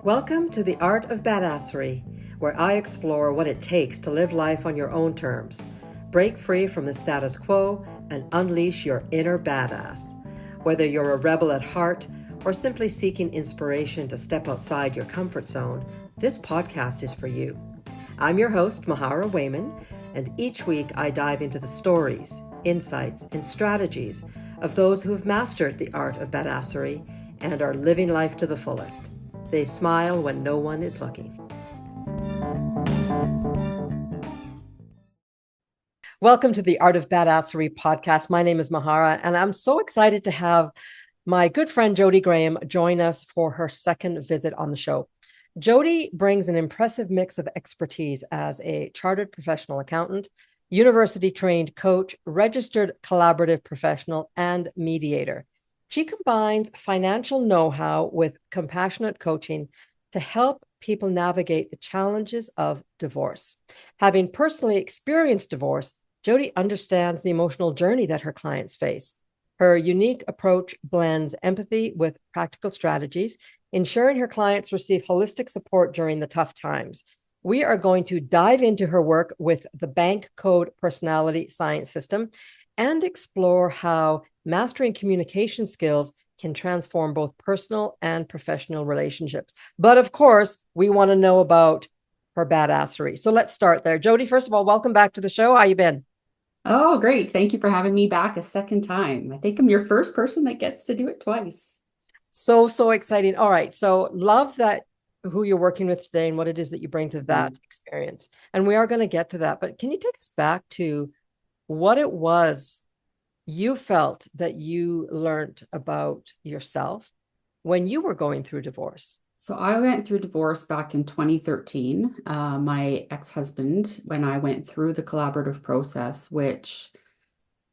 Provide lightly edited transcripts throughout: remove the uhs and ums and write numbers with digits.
Welcome to the Art of Badassery, where I explore what it takes to live life on your own terms, break free from the status quo, and unleash your inner badass. Whether you're a rebel at heart or simply seeking inspiration to step outside your comfort zone, this podcast is for you. I'm your host, Mahara Wayman, and each week I dive into the stories, insights, and strategies of those who have mastered the art of badassery and are living life to the fullest. They smile when no one is looking. Welcome to the Art of Badassery podcast. My name is Mahara, and I'm so excited to have my good friend Jodie Graham join us for her second visit on the show. Jodie brings an impressive mix of expertise as a chartered professional accountant, university-trained coach, registered collaborative professional, and mediator. She combines financial know-how with compassionate coaching to help people navigate the challenges of divorce. Having personally experienced divorce, Jodie understands the emotional journey that her clients face. Her unique approach blends empathy with practical strategies, ensuring her clients receive holistic support during the tough times. We are going to dive into her work with the Bank Code Personality Science System and explore how mastering communication skills can transform both personal and professional relationships. But of course, we want to know about her badassery. So let's start there. Jodie, first of all, welcome back to the show. How you been? Oh, great. Thank you for having me back a second time. I think I'm your first person that gets to do it twice. So exciting. All right. So love that who you're working with today and what it is that you bring to that experience. And we are going to get to that. But can you take us back to what it was you felt that you learned about yourself when you were going through divorce? So I went through divorce back in 2013. My ex-husband, when I went through the collaborative process, which,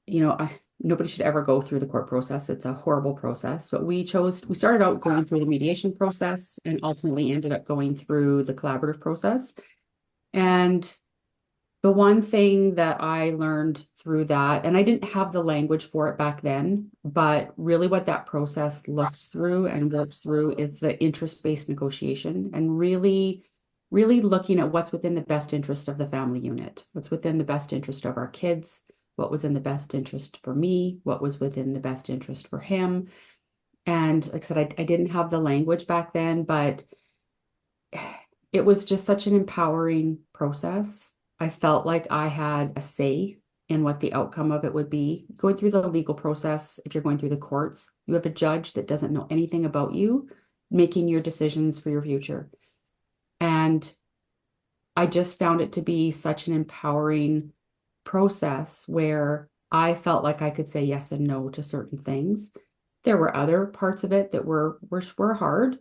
nobody should ever go through the court process. It's a horrible process, but we started out going through the mediation process and ultimately ended up going through the collaborative process. And the one thing that I learned through that, and I didn't have the language for it back then, but really what that process looks through and works through is the interest-based negotiation and really looking at what's within the best interest of the family unit, what's within the best interest of our kids, what was in the best interest for me, what was within the best interest for him. And like I said, I didn't have the language back then, but it was just such an empowering process. I felt like I had a say in what the outcome of it would be. Going through the legal process, if you're going through the courts, you have a judge that doesn't know anything about you, making your decisions for your future. And I just found it to be such an empowering process where I felt like I could say yes and no to certain things. There were other parts of it that were hard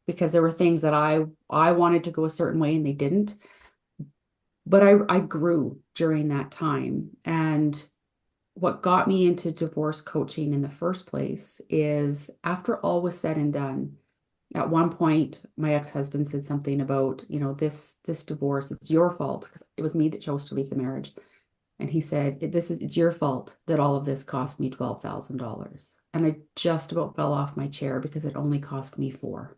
because there were things that I wanted to go a certain way and they didn't. But I grew during that time. And what got me into divorce coaching in the first place is after all was said and done, at one point, my ex-husband said something about, this divorce, it's your fault. It was me that chose to leave the marriage. And he said, it's your fault that all of this cost me $12,000. And I just about fell off my chair because it only cost me four.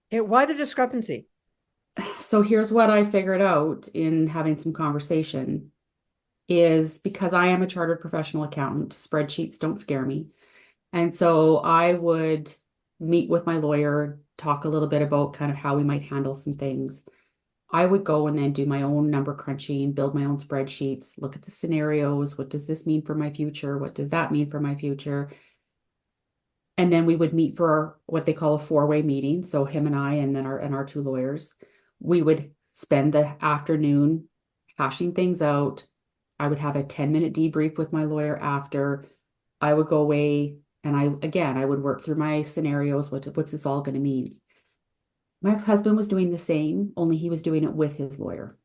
Why the discrepancy? So here's what I figured out in having some conversation is because I am a chartered professional accountant, spreadsheets don't scare me. And so I would meet with my lawyer, talk a little bit about kind of how we might handle some things. I would go and then do my own number crunching, build my own spreadsheets, look at the scenarios. What does this mean for my future? What does that mean for my future? And then we would meet for what they call a four-way meeting. So him and I, and then our two lawyers, we would spend the afternoon hashing things out. I would have a 10-minute debrief with my lawyer after. I would go away and I would work through my scenarios. What's this all going to mean? My ex-husband was doing the same, only he was doing it with his lawyer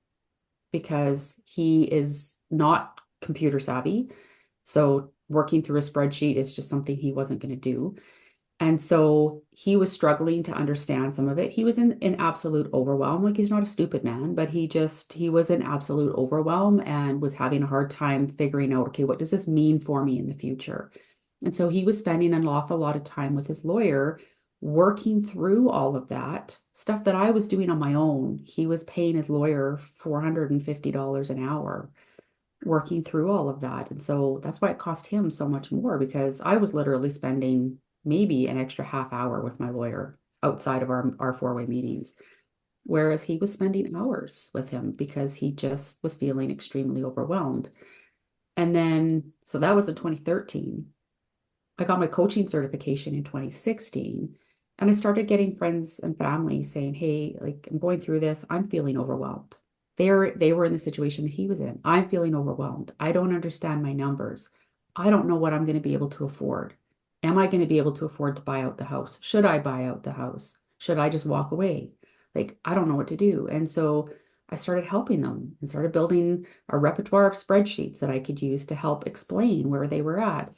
because he is not computer savvy. So working through a spreadsheet is just something he wasn't going to do. And so he was struggling to understand some of it. He was in absolute overwhelm. Like he's not a stupid man, but he was in absolute overwhelm and was having a hard time figuring out, okay, what does this mean for me in the future? And so he was spending an awful lot of time with his lawyer working through all of that stuff that I was doing on my own. He was paying his lawyer $450 an hour, working through all of that. And so that's why it cost him so much more, because I was literally spending maybe an extra half hour with my lawyer outside of our four-way meetings. Whereas he was spending hours with him because he just was feeling extremely overwhelmed. And then, so that was in 2013. I got my coaching certification in 2016. And I started getting friends and family saying, hey, like I'm going through this. I'm feeling overwhelmed. They were in the situation that he was in. I'm feeling overwhelmed. I don't understand my numbers. I don't know what I'm going to be able to afford. Am I going to be able to afford to buy out the house? Should I buy out the house? Should I just walk away? Like, I don't know what to do. And so I started helping them and started building a repertoire of spreadsheets that I could use to help explain where they were at.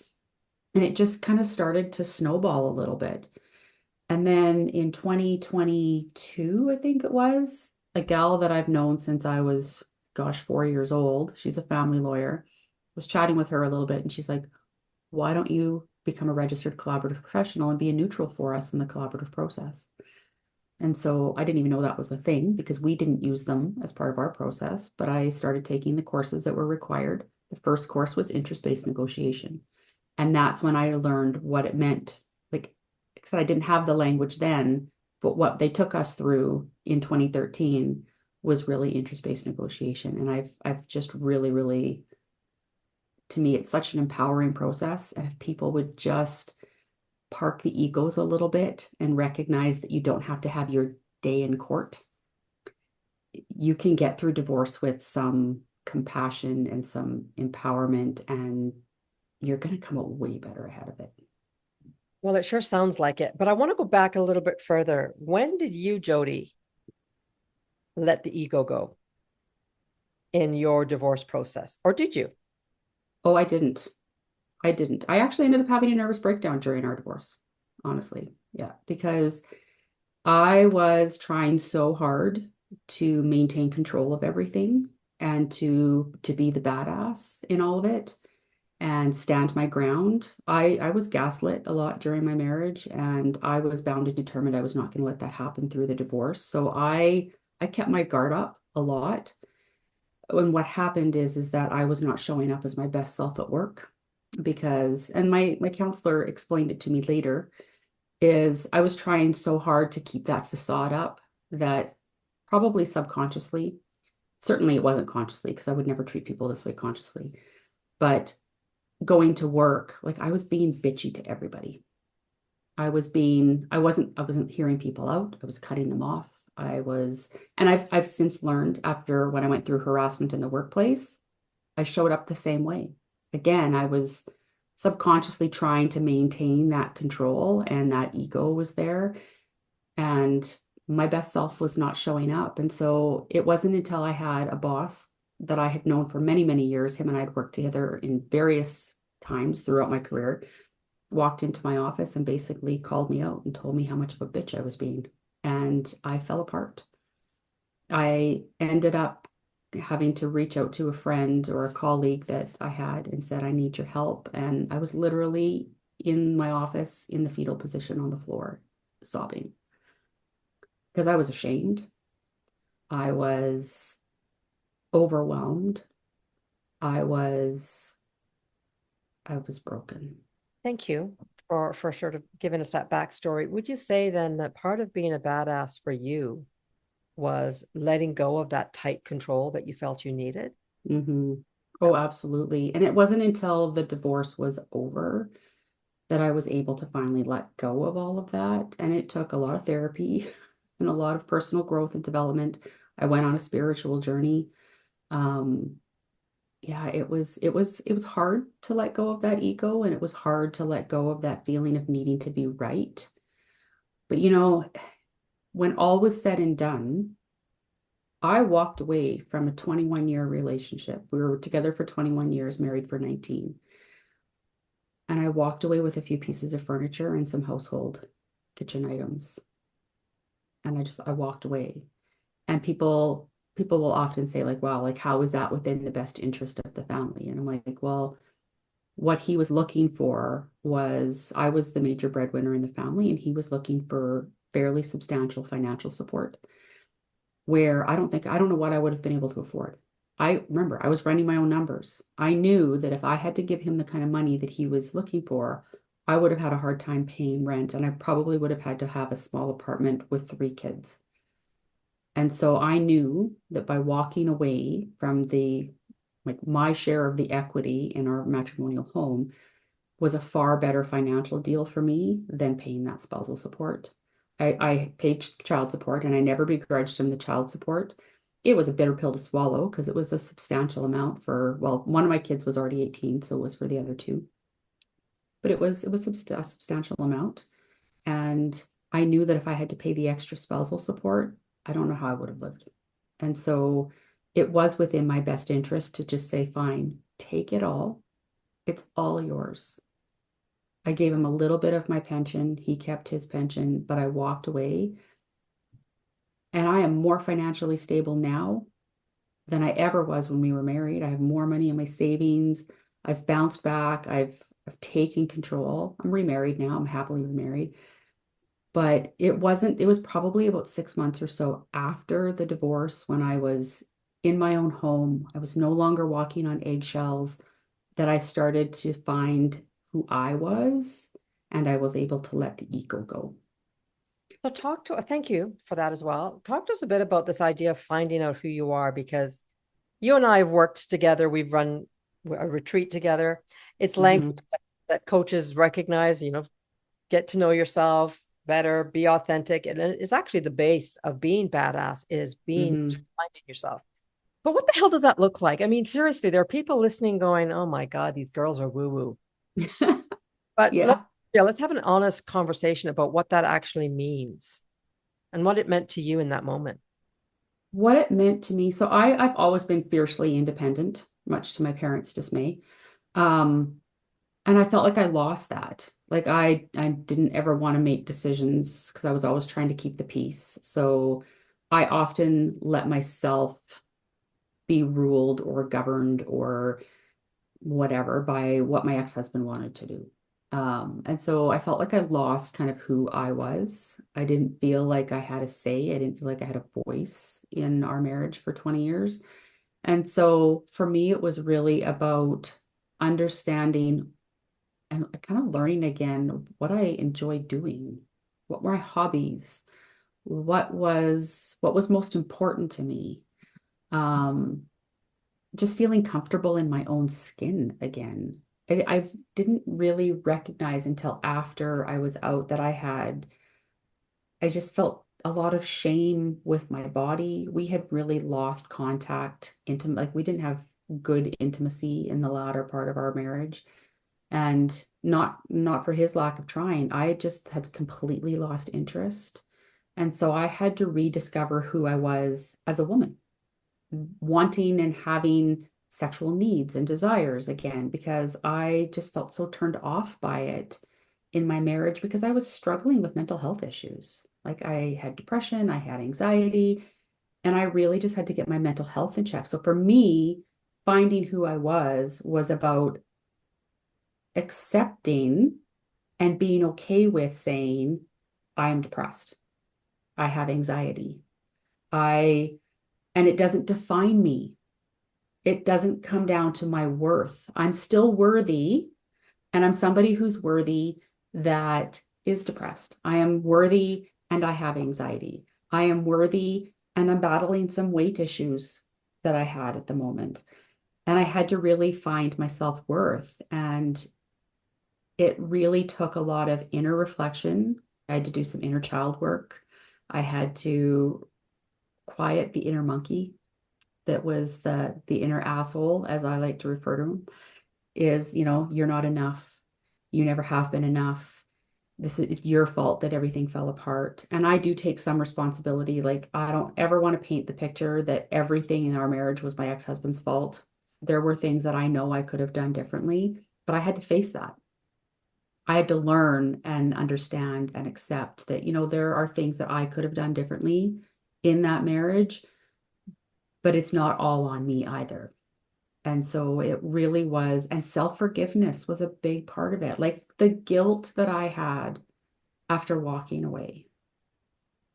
And it just kind of started to snowball a little bit. And then in 2022, I think it was, a gal that I've known since I was, gosh, 4 years old. She's a family lawyer. Was chatting with her a little bit, and she's like, why don't you become a registered collaborative professional and be a neutral for us in the collaborative process? And so I didn't even know that was a thing because we didn't use them as part of our process, but I started taking the courses that were required. The first course was interest-based negotiation. And that's when I learned what it meant. Like I said, I didn't have the language then, but what they took us through in 2013 was really interest-based negotiation. And I've just really, really, to me, it's such an empowering process. And if people would just park the egos a little bit and recognize that you don't have to have your day in court, you can get through divorce with some compassion and some empowerment, and you're going to come out way better ahead of it. Well, it sure sounds like it. But I want to go back a little bit further. When did you, Jodie, let the ego go in your divorce process? Or did you? Oh, I didn't. I didn't. I actually ended up having a nervous breakdown during our divorce, honestly. Yeah, because I was trying so hard to maintain control of everything and to be the badass in all of it and stand my ground. I was gaslit a lot during my marriage, and I was bound and determined I was not going to let that happen through the divorce. So I kept my guard up a lot. And what happened is that I was not showing up as my best self at work because, and my counselor explained it to me later, is I was trying so hard to keep that facade up that probably subconsciously, certainly it wasn't consciously because I would never treat people this way consciously, but going to work, like I was being bitchy to everybody. I wasn't hearing people out. I was cutting them off. And I've since learned after when I went through harassment in the workplace, I showed up the same way. Again, I was subconsciously trying to maintain that control, and that ego was there, and my best self was not showing up. And so it wasn't until I had a boss that I had known for many, many years. Him and I had worked together in various times throughout my career, walked into my office and basically called me out and told me how much of a bitch I was being. And I fell apart. I ended up having to reach out to a friend or a colleague that I had and said, I need your help. And I was literally in my office in the fetal position on the floor, sobbing because I was ashamed. I was overwhelmed. I was I was broken. Thank you for sort of giving us that backstory. Would you say then that part of being a badass for you was letting go of that tight control that you felt you needed? Hmm. Oh, absolutely. And it wasn't until the divorce was over that I was able to finally let go of all of that. And it took a lot of therapy and a lot of personal growth and development. I went on a spiritual journey. Um, yeah, it was hard to let go of that ego, and it was hard to let go of that feeling of needing to be right. But when all was said and done, I walked away from a 21-year relationship. We were together for 21 years, married for 19. And I walked away with a few pieces of furniture and some household kitchen items. And I walked away. And people will often say like, wow, like how is that within the best interest of the family? And I'm like, well, what he was looking for was I was the major breadwinner in the family, and he was looking for fairly substantial financial support where I don't know what I would have been able to afford. I remember I was running my own numbers. I knew that if I had to give him the kind of money that he was looking for, I would have had a hard time paying rent, and I probably would have had to have a small apartment with 3 kids. And so I knew that by walking away from my share of the equity in our matrimonial home was a far better financial deal for me than paying that spousal support. I paid child support, and I never begrudged him the child support. It was a bitter pill to swallow because it was a substantial amount for, well, one of my kids was already 18, so it was for the other two. But a substantial amount. And I knew that if I had to pay the extra spousal support, I don't know how I would have lived. And so it was within my best interest to just say, fine, take it all. It's all yours. I gave him a little bit of my pension. He kept his pension, but I walked away. And I am more financially stable now than I ever was when we were married. I have more money in my savings. I've bounced back. I've taken control. I'm remarried now. I'm happily remarried. But it was probably about 6 months or so after the divorce when I was in my own home. I was no longer walking on eggshells that I started to find who I was, and I was able to let the ego go. So thank you for that as well. Talk to us a bit about this idea of finding out who you are, because you and I have worked together. We've run a retreat together. It's language Hmm. that coaches recognize, get to know yourself better, be authentic. And it's actually the base of being badass is Hmm. finding yourself. But what the hell does that look like? I mean, seriously, there are people listening going, oh my God, these girls are woo woo. But Yeah. let's have an honest conversation about what that actually means and what it meant to you in that moment. What it meant to me. So I've always been fiercely independent, much to my parents' dismay. Um, and I felt like I lost that. Like I didn't ever want to make decisions because I was always trying to keep the peace. So I often let myself be ruled or governed or whatever by what my ex-husband wanted to do. And so I felt like I lost kind of who I was. I didn't feel like I had a say. I didn't feel like I had a voice in our marriage for 20 years. And so for me, it was really about understanding and kind of learning again what I enjoyed doing, what were my hobbies, what was most important to me. Um, just feeling comfortable in my own skin again. I didn't really recognize until after I was out that I just felt a lot of shame with my body. We had really lost contact into, like, we didn't have good intimacy in the latter part of our marriage. And not for his lack of trying. I just had completely lost interest. And so I had to rediscover who I was as a woman, wanting and having sexual needs and desires again, because I just felt so turned off by it in my marriage because I was struggling with mental health issues. Like I had depression, I had anxiety, and I really just had to get my mental health in check. So for me, finding who I was about accepting and being okay with saying, I am depressed. I have anxiety. I, and it doesn't define me. It doesn't come down to my worth. I'm still worthy, and I'm somebody who's worthy that is depressed. I am worthy and I have anxiety. I am worthy and I'm battling some weight issues that I had at the moment. And I had to really find my self-worth. And it really took a lot of inner reflection. I had to do some inner child work. I had to quiet the inner monkey that was the inner asshole, as I like to refer to him, is, you're not enough. You never have been enough. This is your fault that everything fell apart. And I do take some responsibility. Like, I don't ever want to paint the picture that everything in our marriage was my ex-husband's fault. There were things that I know I could have done differently, but I had to face that. I had to learn and understand and accept that, there are things that I could have done differently in that marriage, but it's not all on me either. And so it really was, and self-forgiveness was a big part of it. Like the guilt that I had after walking away.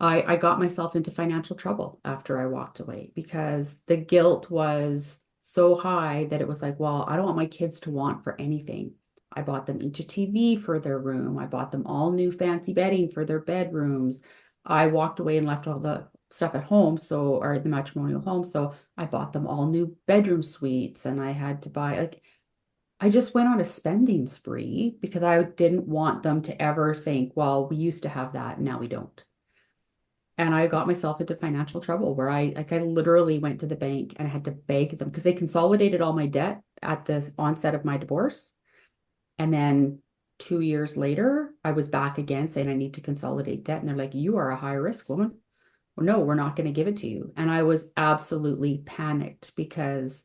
I got myself into financial trouble after I walked away because the guilt was so high that it was like, well, I don't want my kids to want for anything. I bought them each a TV for their room. I bought them all new fancy bedding for their bedrooms. I walked away and left all the stuff at home, so, or the matrimonial home. So I bought them all new bedroom suites, and I had to buy, like, I just went on a spending spree because I didn't want them to ever think, well, we used to have that, now we don't. And I got myself into financial trouble where I literally went to the bank and I had to beg them because they consolidated all my debt at the onset of my divorce. And then 2 years later, I was back again saying I need to consolidate debt. And they're like, you are a high risk woman. Well, no, we're not going to give it to you. And I was absolutely panicked because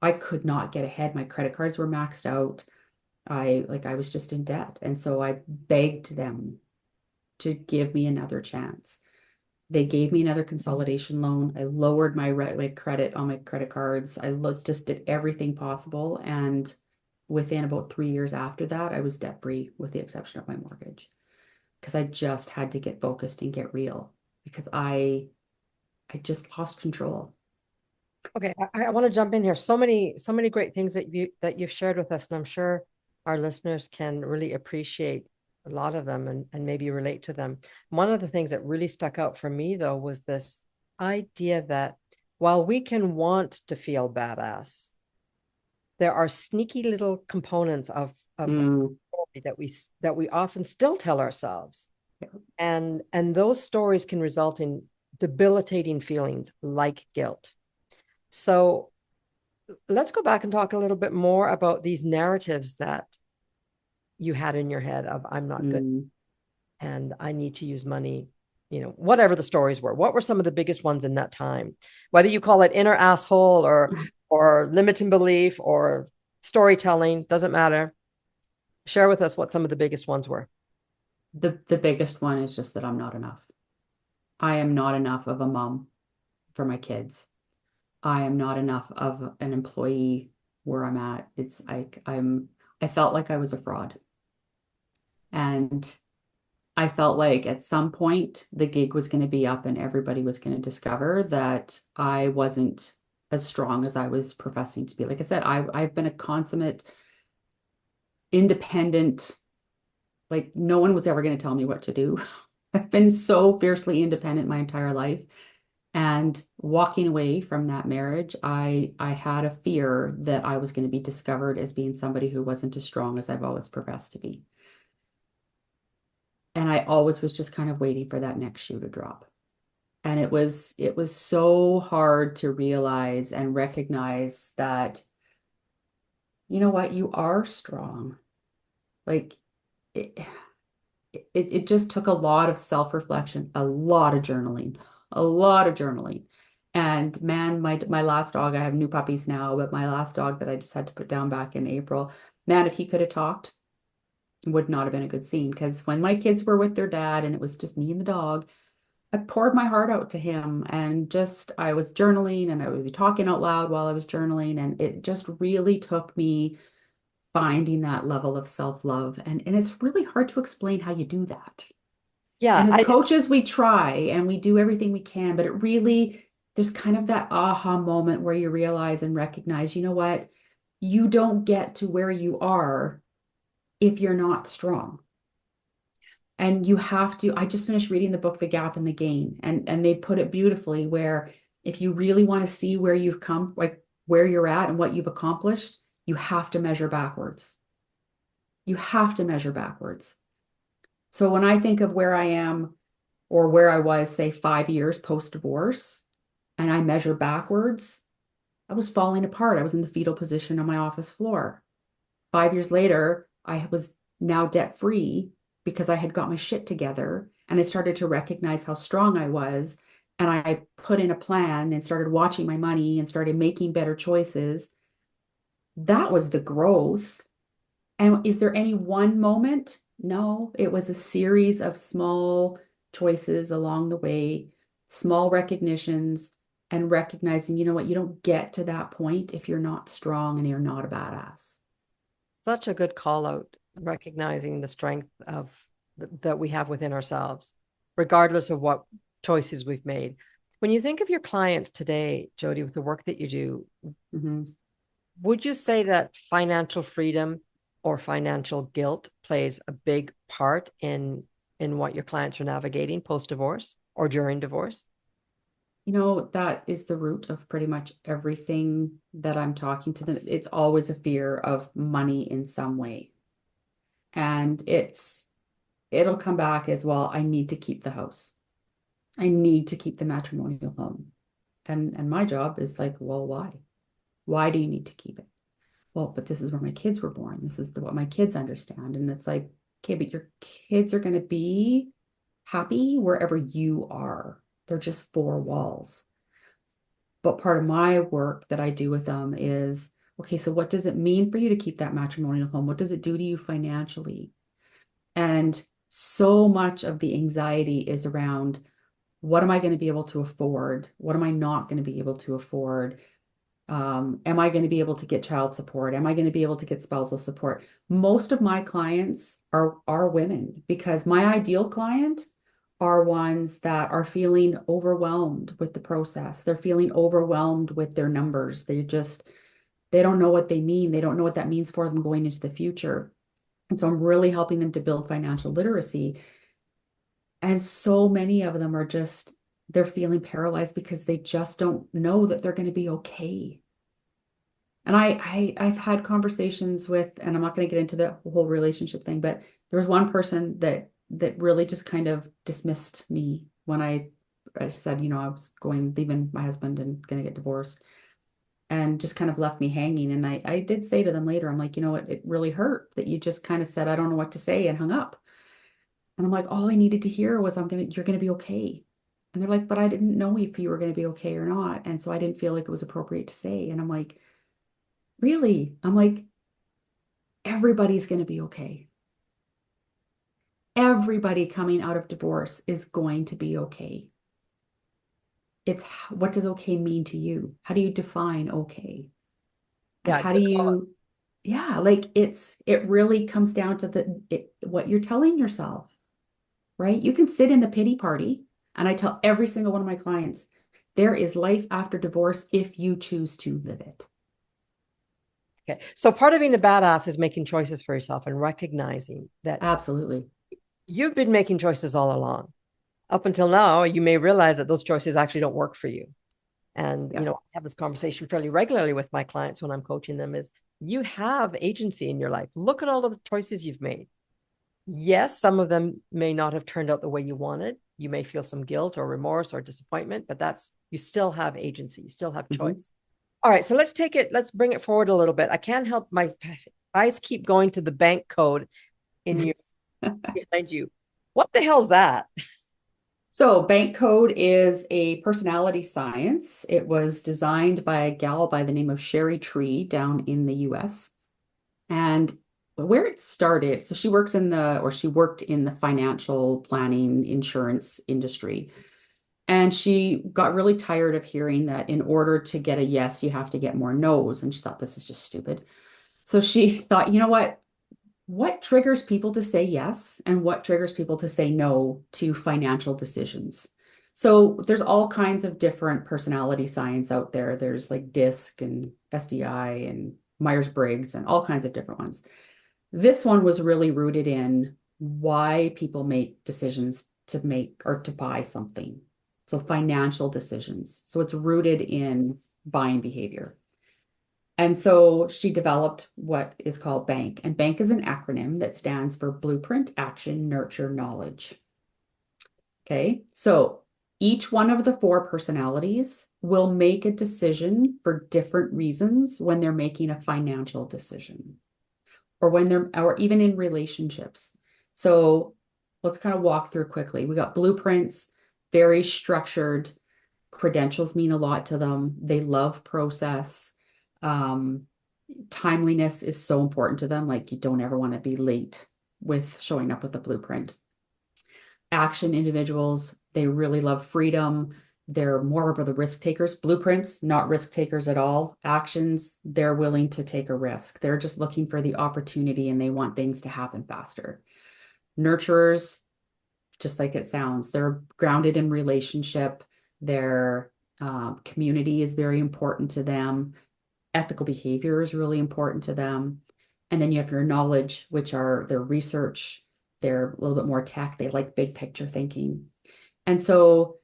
I could not get ahead. My credit cards were maxed out. I was just in debt. And so I begged them to give me another chance. They gave me another consolidation loan. I lowered my credit on my credit cards. Just did everything possible. And within about 3 years after that, I was debt free with the exception of my mortgage because I just had to get focused and get real because I just lost control. Okay, I want to jump in here. So many great things that you've shared with us, and I'm sure our listeners can really appreciate a lot of them and maybe relate to them. One of the things that really stuck out for me though was this idea that while we can want to feel badass, there are sneaky little components of Mm, that we often still tell ourselves. And those stories can result in debilitating feelings like guilt. So let's go back and talk a little bit more about these narratives that you had in your head of I'm not good mm. and I need to use money, whatever the stories were. What were some of the biggest ones in that time? Whether you call it inner asshole or limiting belief or storytelling, doesn't matter. Share with us what some of the biggest ones were. The biggest one is just that I'm not enough. I am not enough of a mom for my kids. I am not enough of an employee where I'm at. It's like I felt like I was a fraud. And I felt like at some point the gig was going to be up and everybody was going to discover that I wasn't as strong as I was professing to be. Like I said, I've been a consummate independent, like no one was ever going to tell me what to do. I've been so fiercely independent my entire life. And walking away from that marriage, I had a fear that I was going to be discovered as being somebody who wasn't as strong as I've always professed to be. And I always was just kind of waiting for that next shoe to drop. And it was so hard to realize and recognize that, you know what, you are strong. Like it, it just took a lot of self-reflection, a lot of journaling, a lot of journaling. And man, my last dog, I have new puppies now, but my last dog that I just had to put down back in April, man, if he could have talked, it would not have been a good scene. Because when my kids were with their dad and it was just me and the dog, I poured my heart out to him and just I was journaling and I would be talking out loud while I was journaling. And it just really took me finding that level of self-love. And it's really hard to explain how you do that. Yeah, And as I coaches, we try and we do everything we can, but it really, there's kind of that aha moment where you realize and recognize, you know what? You don't get to where you are if you're not strong. And you have to, I just finished reading the book, The Gap and the Gain, and they put it beautifully where if you really want to see where you've come, like where you're at and what you've accomplished, you have to measure backwards. You have to measure backwards. So when I think of where I am or where I was, say, 5 years post-divorce, and I measure backwards, I was falling apart. I was in the fetal position on my office floor. 5 years later, I was now debt free because I had got my shit together and I started to recognize how strong I was. And I put in a plan and started watching my money and started making better choices. That was the growth. And is there any one moment? No, it was a series of small choices along the way, small recognitions, and recognizing, you know what, you don't get to that point if you're not strong and you're not a badass. Such a good call out, recognizing the strength of that we have within ourselves, regardless of what choices we've made. When you think of your clients today, Jodie, with the work that you do, Mm-hmm. would you say that financial freedom or financial guilt plays a big part in what your clients are navigating post divorce or during divorce? You know, that is the root of pretty much everything that I'm talking to them. It's always a fear of money in some way. And it'll come back as well. I need to keep the house. I need to keep the matrimonial home. And my job is like, well, why? Why do you need to keep it? Well, but this is where my kids were born. This is what my kids understand. And it's like, okay, but your kids are going to be happy wherever you are. They're just four walls. But part of my work that I do with them is, okay, so what does it mean for you to keep that matrimonial home? What does it do to you financially? And so much of the anxiety is around, what am I going to be able to afford? What am I not going to be able to afford? Am I going to be able to get child support? Am I going to be able to get spousal support? Most of my clients are women, because my ideal client are ones that are feeling overwhelmed with the process. They're feeling overwhelmed with their numbers. They don't know what they mean. They don't know what that means for them going into the future. And so I'm really helping them to build financial literacy. And so many of them are just, they're feeling paralyzed because they just don't know that they're going to be okay. And I've had conversations with, and I'm not going to get into the whole relationship thing, but there was one person that really just kind of dismissed me when I said, you know, I was leaving my husband and going to get divorced, and just kind of left me hanging. And I did say to them later, I'm like, you know what, it really hurt that you just kind of said, I don't know what to say, and hung up. And I'm like, all I needed to hear was, you're gonna be okay. And they're like, but I didn't know if you were gonna be okay or not. And so I didn't feel like it was appropriate to say. And I'm like, really? I'm like, everybody's gonna be okay. Everybody coming out of divorce is going to be okay. It's, what does okay mean to you? How do you define okay? And Yeah, how do good call. you, yeah, like it really comes down to what you're telling yourself, right? You can sit in the pity party, and I tell every single one of my clients, there is life after divorce if you choose to live it. Okay. So part of being a badass is making choices for yourself and recognizing that Absolutely. you've been making choices all along. Up until now, you may realize that those choices actually don't work for you. And, Yeah. I have this conversation fairly regularly with my clients when I'm coaching them is you have agency in your life. Look at all of the choices you've made. Yes, some of them may not have turned out the way you wanted. You may feel some guilt or remorse or disappointment, but you still have agency. You still have Mhm. choice. All right, so let's bring it forward a little bit. I can't help my eyes keep going to the bank code in you behind you. What the hell's that? So, bank code is a personality science. It was designed by a gal by the name of Sherry Tree down in the US. And where it started, so she worked in the financial planning insurance industry. And she got really tired of hearing that in order to get a yes, you have to get more no's. And she thought, this is just stupid. So she thought, you know what? What triggers people to say yes, and what triggers people to say no to financial decisions? So there's all kinds of different personality science out there. There's like DISC and SDI and Myers-Briggs and all kinds of different ones. This one was really rooted in why people make decisions to make or to buy something. So financial decisions. So it's rooted in buying behavior. And so she developed what is called BANK. And BANK is an acronym that stands for Blueprint, Action, Nurture, Knowledge. Okay. So each one of the four personalities will make a decision for different reasons when they're making a financial decision, or even in relationships. So let's kind of walk through quickly. We got blueprints, very structured. Credentials mean a lot to them. They love process. Um, Timeliness is so important to them. Like, you don't ever want to be late with showing up with a blueprint. Action individuals, they really love freedom. They're more of the risk takers. Blueprints, not risk takers at all. Actions, they're willing to take a risk. They're just looking for the opportunity and they want things to happen faster. Nurturers, just like it sounds, they're grounded in relationship. Their community is very important to them. Ethical behavior is really important to them. And then you have your knowledge, which are their research. They're a little bit more tech. They like big picture thinking. And so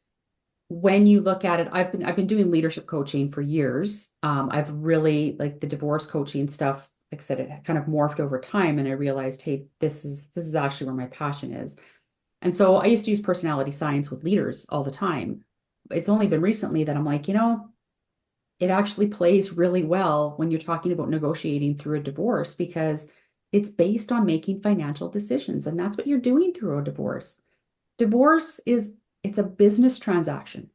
when you look at it, I've been doing leadership coaching for years. I've really like the divorce coaching stuff. Like I said, it kind of morphed over time, and I realized, hey, this is actually where my passion is. And so I used to use personality science with leaders all the time. It's only been recently that I'm like, it actually plays really well when you're talking about negotiating through a divorce because it's based on making financial decisions. And that's what you're doing through a divorce. Divorce is, it's a business transaction.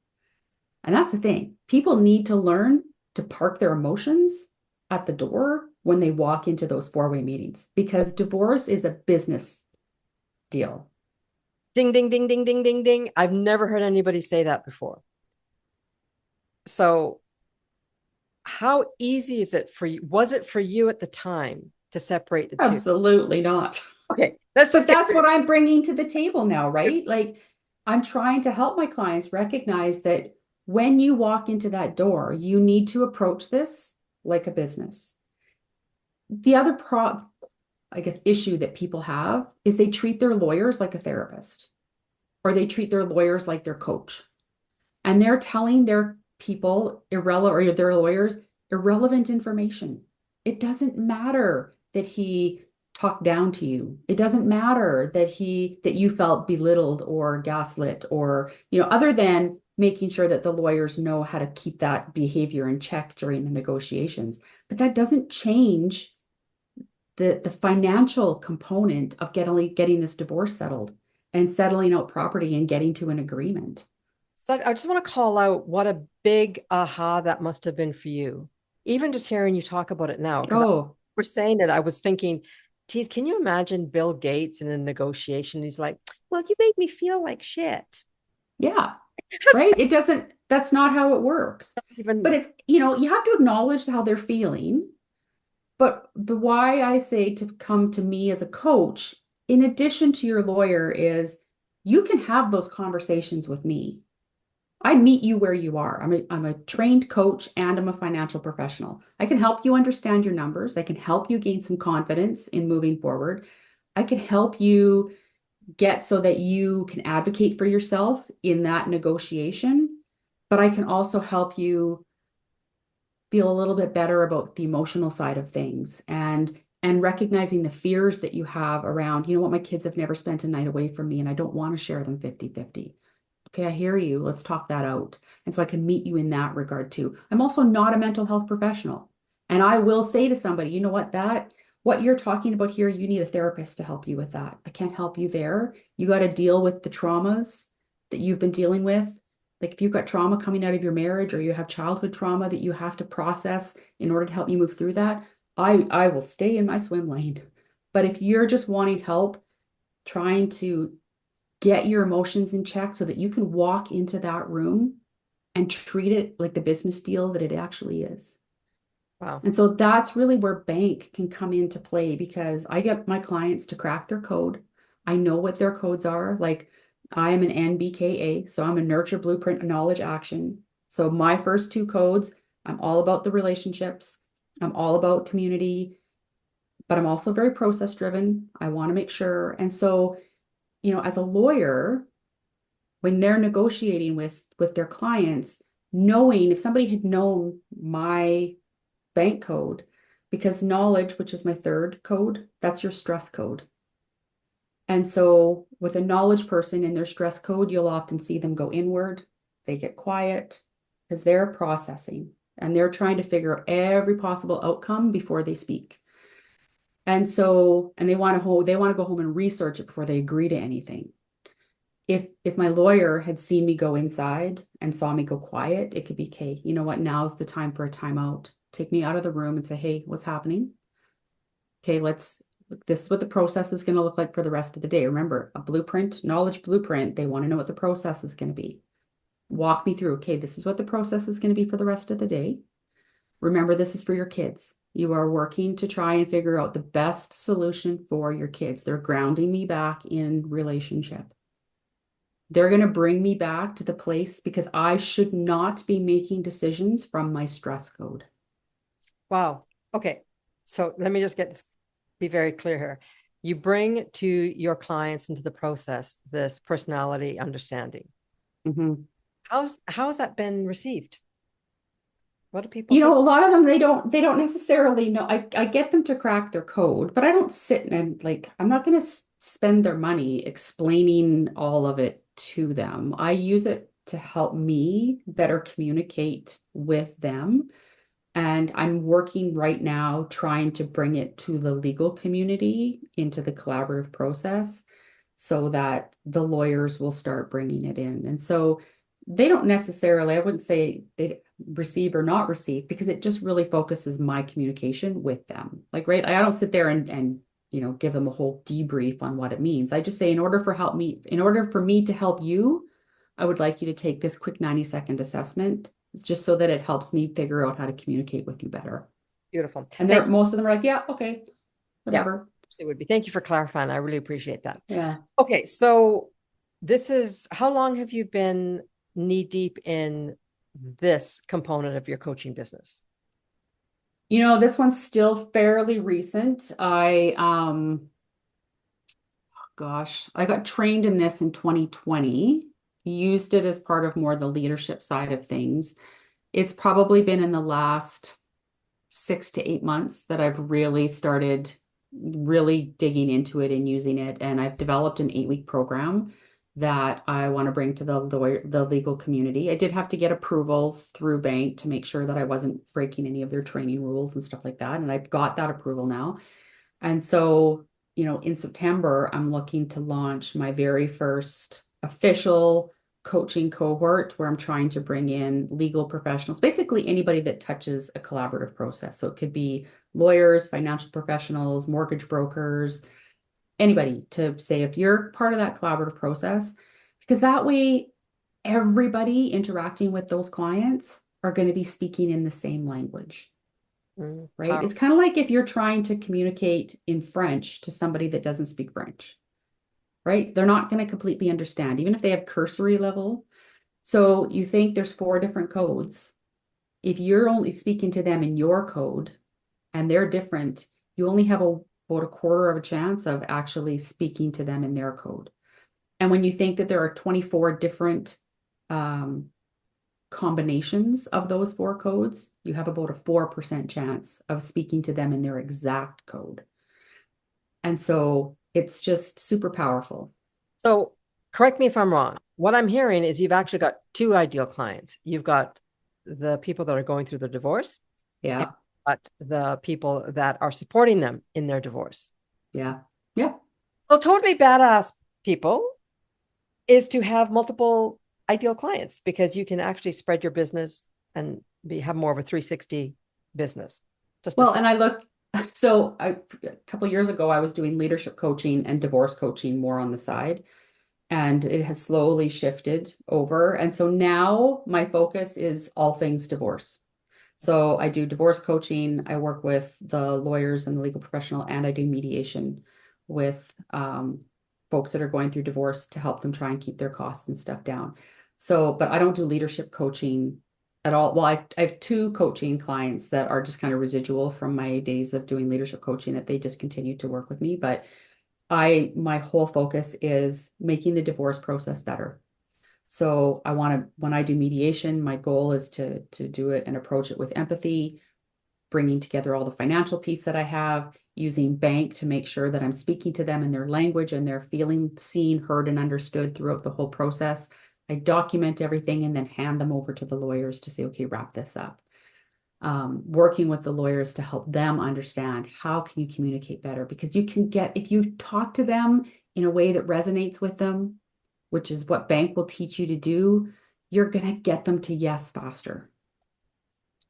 And that's the thing. People need to learn to park their emotions at the door when they walk into those four-way meetings because divorce is a business deal. Ding, ding, ding, ding, ding, ding, ding. I've never heard anybody say that before. So, how easy is it for you? Was it for you at the time to separate the two? Absolutely not. Okay, let's But just get that's what I'm bringing to the table now, right? Like I'm trying to help my clients recognize that when you walk into that door, you need to approach this like a business. The other I guess, issue that people have is they treat their lawyers like a therapist or they treat their lawyers like their coach. And they're telling their people irrelevant or their lawyers irrelevant information. It doesn't matter that he talked down to you. It doesn't matter that you felt belittled or gaslit or, other than making sure that the lawyers know how to keep that behavior in check during the negotiations. But that doesn't change the financial component of getting this divorce settled and settling out property and getting to an agreement. So I just want to call out what a big aha that must have been for you. Even just hearing you talk about it now, because Oh, we're saying it, I was thinking, geez, can you imagine Bill Gates in a negotiation? He's like, well, you made me feel like shit. yeah, That's right. That's not how it works. not even But it's, you have to acknowledge how they're feeling. But the why I say to come to me as a coach, in addition to your lawyer, is you can have those conversations with me. I meet you where you are. I'm a trained coach and I'm a financial professional. I can help you understand your numbers. I can help you gain some confidence in moving forward. I can help you get so that you can advocate for yourself in that negotiation. But I can also help you feel a little bit better about the emotional side of things and recognizing the fears that you have around, what, my kids have never spent a night away from me and I don't want to share them 50-50. Okay, I hear you. Let's talk that out. And so I can meet you in that regard too. I'm also not a mental health professional. And I will say to somebody, you know what you're talking about here, you need a therapist to help you with that. I can't help you there. You got to deal with the traumas that you've been dealing with. Like if you've got trauma coming out of your marriage or you have childhood trauma that you have to process in order to help you move through that, I will stay in my swim lane. But if you're just wanting help, trying to get your emotions in check so that you can walk into that room and treat it like the business deal that it actually is. wow. And so that's really where bank can come into play because I get my clients to crack their code. I know what their codes are. Like I am an NBKA, so I'm a nurture blueprint knowledge action. So my first two codes, I'm all about the relationships. I'm all about community, but I'm also very process driven. I want to make sure. And so, as a lawyer, when they're negotiating with their clients, knowing if somebody had known my bank code, because knowledge, which is my third code, that's your stress code. And so with a knowledge person in their stress code, you'll often see them go inward. They get quiet because they're processing and they're trying to figure out every possible outcome before they speak. And so, and they want to go home and research it before they agree to anything. If my lawyer had seen me go inside and saw me go quiet, it could be, okay, you know what, now's the time for a timeout. Take me out of the room and say, hey, what's happening? Okay, this is what the process is going to look like for the rest of the day. Remember, a blueprint, knowledge blueprint, they want to know what the process is going to be. walk me through, okay, this is what the process is going to be for the rest of the day. Remember, this is for your kids. You are working to try and figure out the best solution for your kids. They're grounding me back in relationship. They're going to bring me back to the place because I should not be making decisions from my stress code. Wow. Okay. So let me just be very clear here. You bring to your clients into the process this personality understanding. Mhm. How's that been received? What do people You think? know, a lot of them they don't necessarily know. I get them to crack their code, but I don't sit and like I'm not going to spend their money explaining all of it to them. I use it to help me better communicate with them. And I'm working right now trying to bring it to the legal community into the collaborative process so that the lawyers will start bringing it in. And so they don't necessarily, I wouldn't say they receive or not receive because it just really focuses my communication with them. Like, right, I don't sit there and give them a whole debrief on what it means. I just say, in order for me to help you, I would like you to take this quick 90-second assessment. It's just so that it helps me figure out how to communicate with you better. Beautiful. And Thank you. most of them are like, yeah, okay, Yeah, whatever. it would be. Thank you for clarifying. I really appreciate that. Yeah. Okay, so this is how long have you been knee deep in this component of your coaching business? This one's still fairly recent. I got trained in this in 2020, used it as part of more the leadership side of things. It's probably been in the last 6 to 8 months that I've really started really digging into it and using it. And I've developed an 8-week program that I want to bring to the legal community. I did have to get approvals through bank to make sure that I wasn't breaking any of their training rules and stuff like that. And I've got that approval now. And so, in September, I'm looking to launch my very first official coaching cohort where I'm trying to bring in legal professionals, basically anybody that touches a collaborative process. So it could be lawyers, financial professionals, mortgage brokers, anybody to say if you're part of that collaborative process, because that way everybody interacting with those clients are going to be speaking in the same language. Right? It's Powerful. kind of like if you're trying to communicate in French to somebody that doesn't speak French, right? They're not going to completely understand, even if they have cursory level. So you think there's 4 different codes. If you're only speaking to them in your code and they're different, you only have about a quarter of a chance of actually speaking to them in their code. And when you think that there are 24 different um, combinations of those 4 codes, you have about a 4% chance of speaking to them in their exact code. And so it's just super powerful. So correct me if I'm wrong. What I'm hearing is you've actually got two ideal clients. You've got the people that are going through the divorce and Yeah. the people that are supporting them in their divorce. Yeah. Yeah. So totally badass people is to have multiple ideal clients because you can actually spread your business and have more of a 360 business. Just to Well, say, and a couple of years ago, I was doing leadership coaching and divorce coaching more on the side, and it has slowly shifted over. And so now my focus is all things divorce. So I do divorce coaching. I work with the lawyers and the legal professional, and I do mediation with folks that are going through divorce to help them try and keep their costs and stuff down. So, but I don't do leadership coaching at all. Well, I have 2 coaching clients that are just kind of residual from my days of doing leadership coaching that they just continue to work with me. But my whole focus is making the divorce process better. So when I do mediation, my goal is to do it and approach it with empathy, bringing together all the financial piece that I have, using bank to make sure that I'm speaking to them in their language and they're feeling seen, heard, and understood throughout the whole process. I document everything and then hand them over to the lawyers to say, okay, wrap this up. Working with the lawyers to help them understand how can you communicate better, because if you talk to them in a way that resonates with them, which is what bank will teach you to do, you're going to get them to yes faster.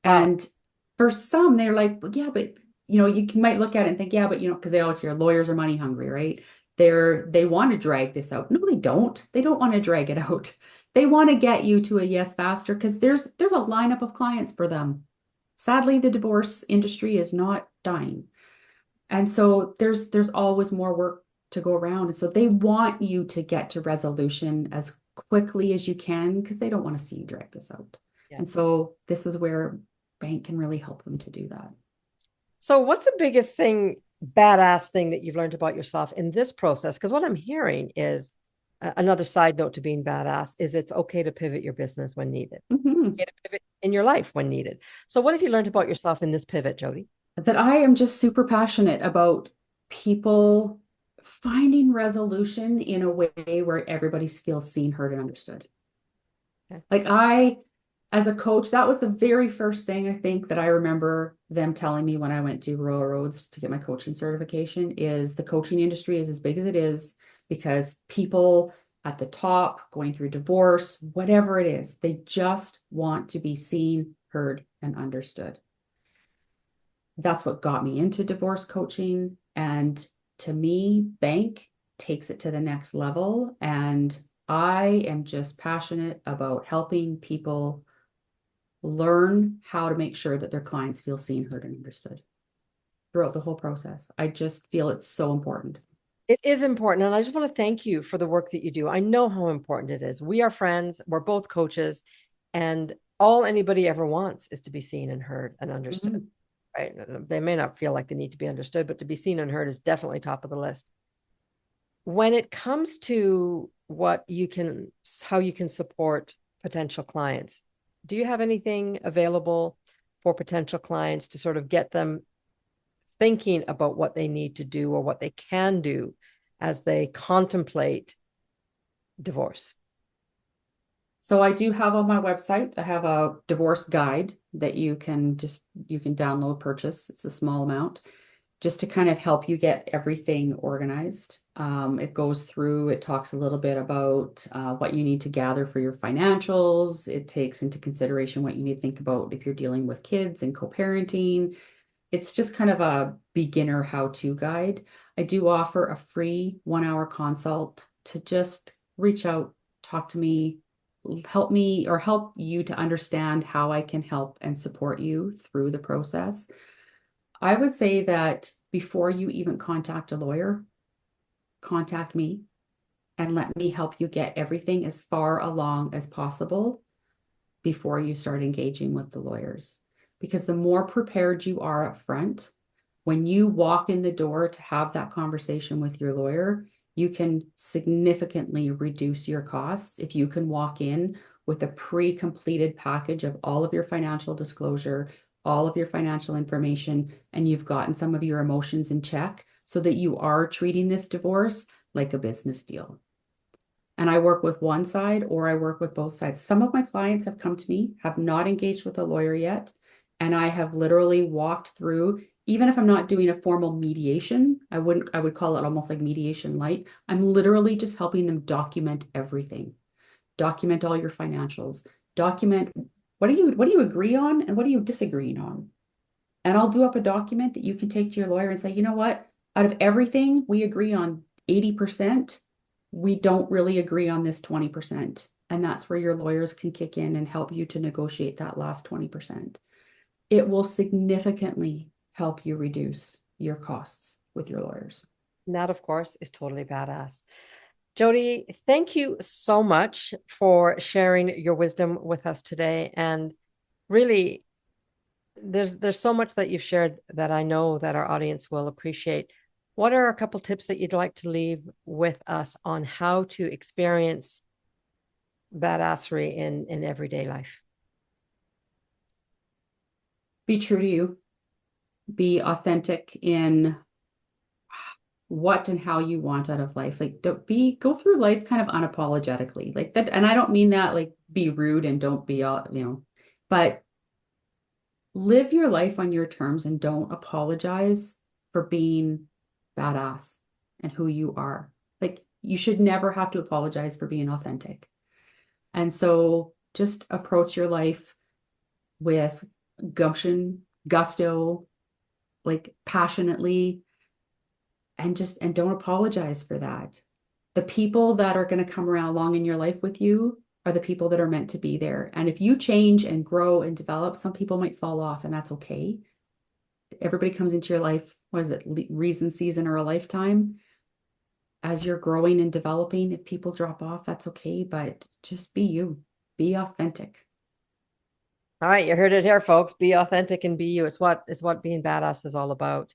wow, And for some, they're like, well, yeah, but might look at it and think, yeah, but because they always hear lawyers are money hungry, right? They want to drag this out. No, they don't. They don't want to drag it out. They want to get you to a yes faster because there's a lineup of clients for them. Sadly, the divorce industry is not dying. And so there's always more work to go around. And so they want you to get to resolution as quickly as you can because they don't want to see you drag this out. Yeah. And so this is where bank can really help them to do that. So, what's the biggest thing, badass thing that you've learned about yourself in this process? Because what I'm hearing is another side note to being badass is it's okay to pivot your business when needed, Mhm. okay to pivot in your life when needed. So, what have you learned about yourself in this pivot, Jodie? That I am just super passionate about people finding resolution in a way where everybody feels seen, heard, and understood. Okay. Like as a coach, that was the very first thing I think that I remember them telling me when I went to Royal Roads to get my coaching certification is the coaching industry is as big as it is because people at the top going through divorce, whatever it is, they just want to be seen, heard, and understood. That's what got me into divorce coaching. And to me, bank takes it to the next level. And I am just passionate about helping people learn how to make sure that their clients feel seen, heard, and understood throughout the whole process. I just feel it's so important. It is important. And I just want to thank you for the work that you do. I know how important it is. We are friends, we're both coaches, and all anybody ever wants is to be seen and heard and understood. Mhm. Right? They may not feel like they need to be understood, but to be seen and heard is definitely top of the list. When it comes to how you can support potential clients, do you have anything available for potential clients to sort of get them thinking about what they need to do or what they can do as they contemplate divorce? So I do have on my website, I have a divorce guide that you can download, purchase. It's a small amount just to kind of help you get everything organized. It goes through, it talks a little bit about what you need to gather for your financials. It takes into consideration what you need to think about if you're dealing with kids and co-parenting. It's just kind of a beginner how-to guide. I do offer a free 1 hour consult to just reach out, talk to me or help you to understand how I can help and support you through the process. I would say that before you even contact a lawyer, contact me and let me help you get everything as far along as possible before you start engaging with the lawyers. Because the more prepared you are up front, when you walk in the door to have that conversation with your lawyer, you can significantly reduce your costs if you can walk in with a pre-completed package of all of your financial disclosure, all of your financial information, and you've gotten some of your emotions in check so that you are treating this divorce like a business deal. And I work with one side or I work with both sides. Some of my clients have come to me, have not engaged with a lawyer yet, and I have literally walked through, even if I'm not doing a formal mediation, I would call it almost like mediation light. I'm literally just helping them document everything. Document all your financials. Document what do you agree on and what are you disagreeing on? And I'll do up a document that you can take to your lawyer and say, you know what? Out of everything we agree on 80%, we don't really agree on this 20%. And that's where your lawyers can kick in and help you to negotiate that last 20%. It will significantly help you reduce your costs with your lawyers. And that, of course, is totally badass. Jodie, thank you so much for sharing your wisdom with us today. And really, there's so much that you've shared that I know that our audience will appreciate. What are a couple tips that you'd like to leave with us on how to experience badassery in everyday life? Be true to you. Be authentic in what and how you want out of life. Like go through life kind of unapologetically. Like that, and I don't mean that like be rude and don't be all, but live your life on your terms and don't apologize for being badass and who you are. Like you should never have to apologize for being authentic. And so just approach your life with gumption, gusto, like passionately, and don't apologize for that. The people that are going to come around along in your life with you are the people that are meant to be there. And if you change and grow and develop, some people might fall off, and that's okay. Everybody comes into your life, what is it, reason, season, or a lifetime? As you're growing and developing, if people drop off, that's okay, but just be you, be authentic. All right, you heard it here, folks. Be authentic and be you. It's what being badass is all about.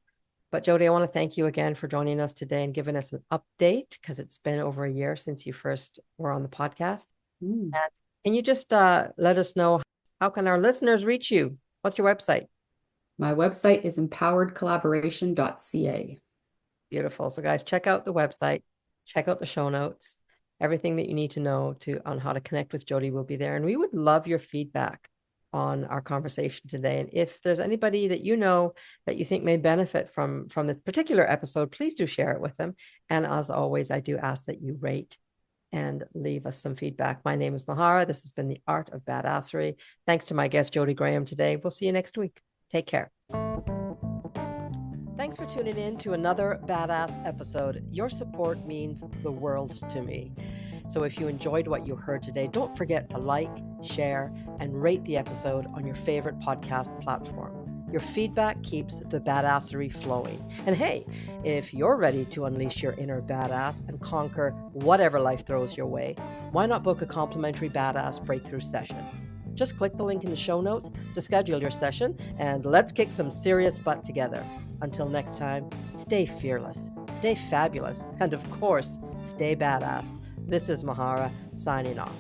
But Jodie, I want to thank you again for joining us today and giving us an update because it's been over a year since you first were on the podcast. Mm. And can you just let us know how can our listeners reach you? What's your website? My website is empoweredcollaboration.ca. Beautiful. So guys, check out the website, check out the show notes. Everything that you need to know on how to connect with Jodie will be there. And we would love your feedback on our conversation today. And if there's anybody that you know that you think may benefit from this particular episode, please do share it with them. And as always, I do ask that you rate and leave us some feedback. My name is Mahara. This has been the Art of Badassery. Thanks to my guest, Jodie Graham, today. We'll see you next week. Take care. Thanks for tuning in to another badass episode. Your support means the world to me. So if you enjoyed what you heard today, don't forget to like, share, and rate the episode on your favorite podcast platform. Your feedback keeps the badassery flowing. And hey, if you're ready to unleash your inner badass and conquer whatever life throws your way, why not book a complimentary badass breakthrough session? Just click the link in the show notes to schedule your session, and let's kick some serious butt together. Until next time, stay fearless, stay fabulous, and of course, stay badass. This is Mahara signing off.